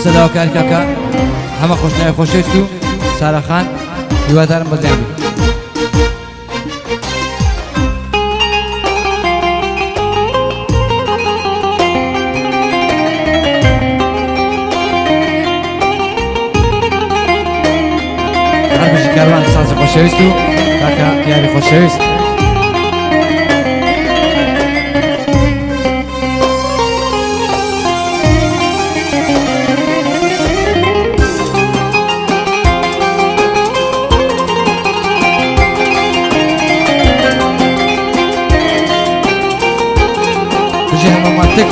سلااوکار کاکا همه خوشنای خوشویست و سارا خان هیوادارم بەزیان بێت. هەربژی کاروان سازی خۆشەویست و کاکا یاری خۆشەویست. بژێ ماماتک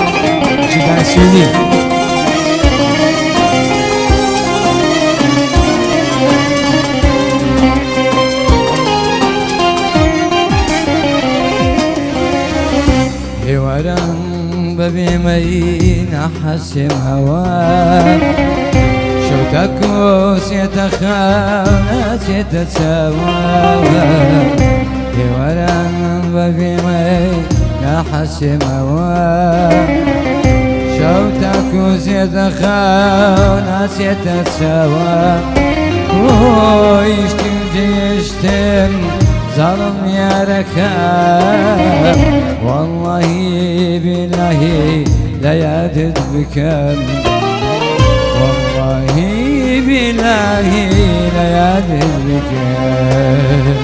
ژیدانی سوێنی هێوارم بەبێمەی نەحەسێم هەوا شەوتە کۆسێتە خاو ناچێتە چاوا هێوارم بەبێمەی نەحەسێم هەوا شەوتە کۆسێتە خاو ناچێتە چاوا خۆیشتیم جێشتم ظلم ياركان والله بالله لا يعدد بكم والله بالله لا يعدد بكم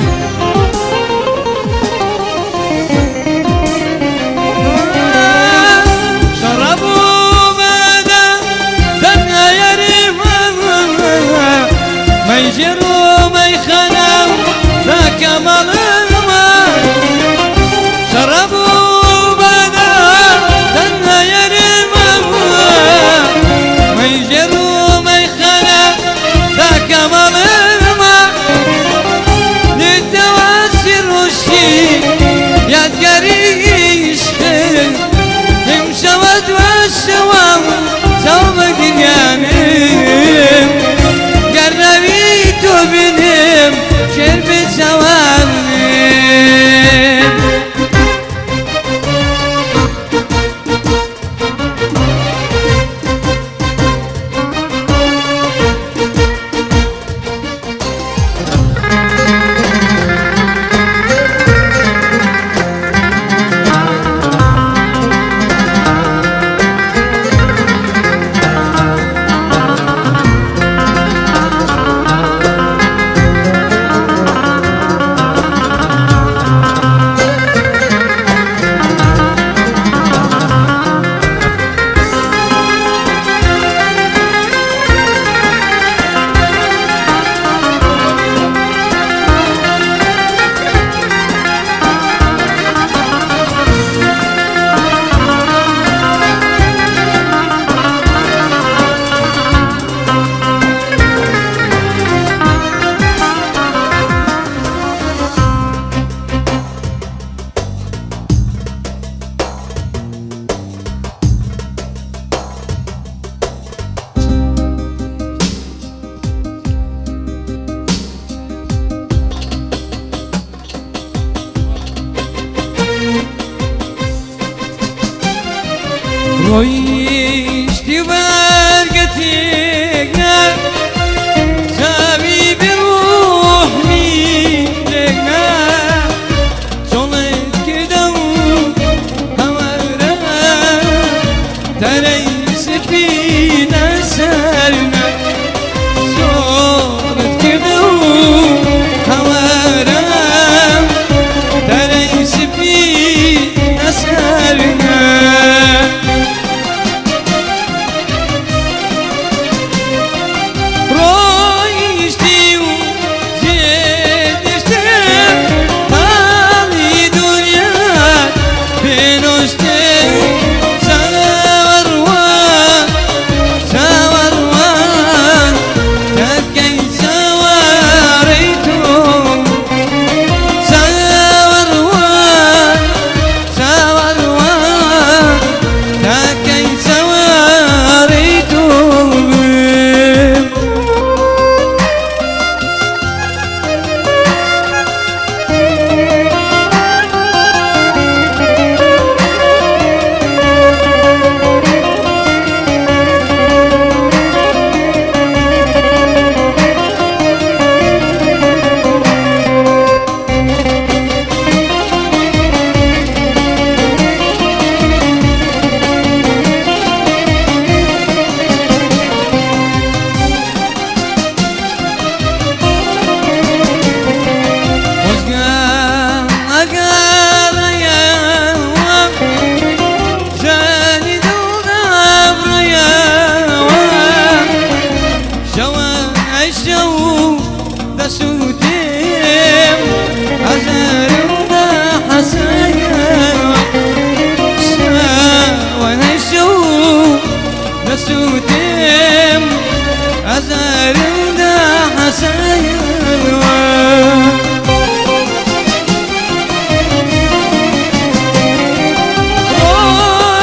شربوا ماذا دنيا يريم ما يجروا ما يخنوا ذاك مظلمة شربوا بنا دنا يرمى ما يجروا ما يخلى ذاك مظلمة للتواسر وشي يا تقريش يمشى والشوام صوب دنيانم قربيت وبنم شرب سوامي رويشتي وبرقتينا خابي بروح ميلنا صلت كده وهورا تريس فينا سالنا صلت كده وهورا تريس فينا سالنا mezarında Hasan var.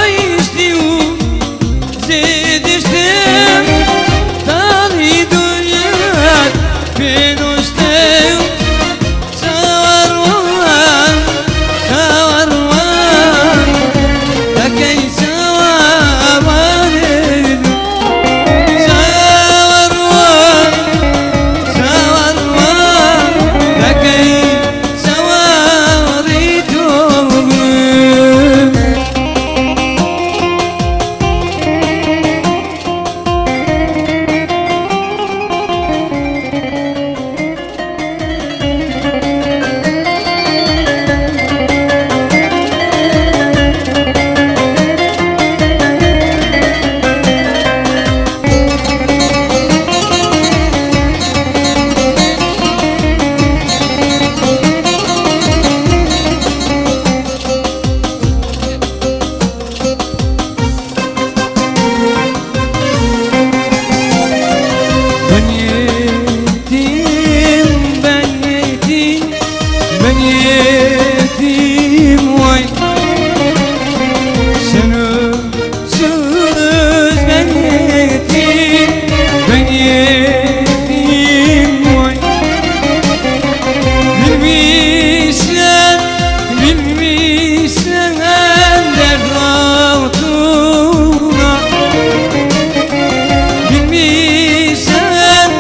Oy istiyorum zediştim tali duyar ben ustem savar var takay savar var takay savar itum ben yetim vay sen ölsünüz ben yetim vay bilmişsen dert altına bilmişsen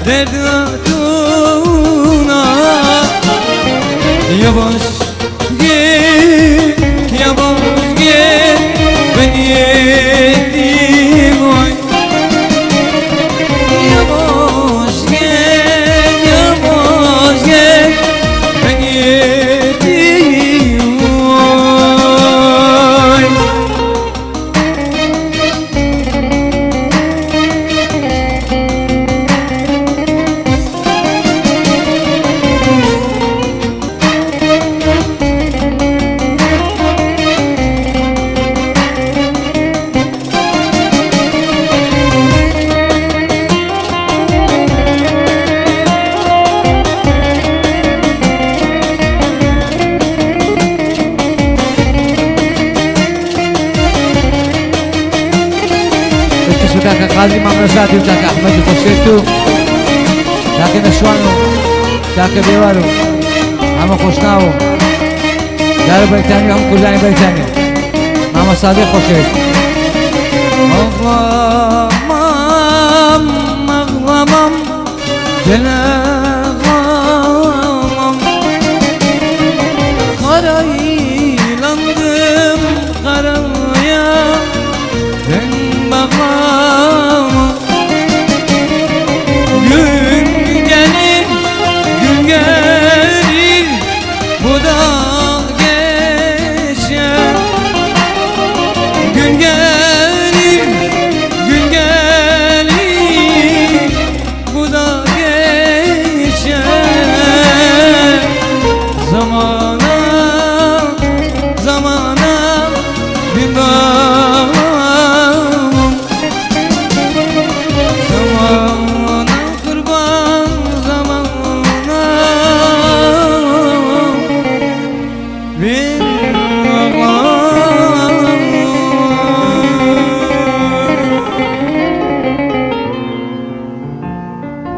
dert altına yavaş gel ben yedim vay yavaş gel ben yedim vay. كاكا قاضي ما مرساتي وكاكا أحمد خشيتو كاكا نشوانو كاكا بيوارو أما خشناو دار بريطانيا هم كلاني بريطانيا ماما صادق خشيت أغلمم جنغمم karaylandım karaya ben bakamam gün gelir bu da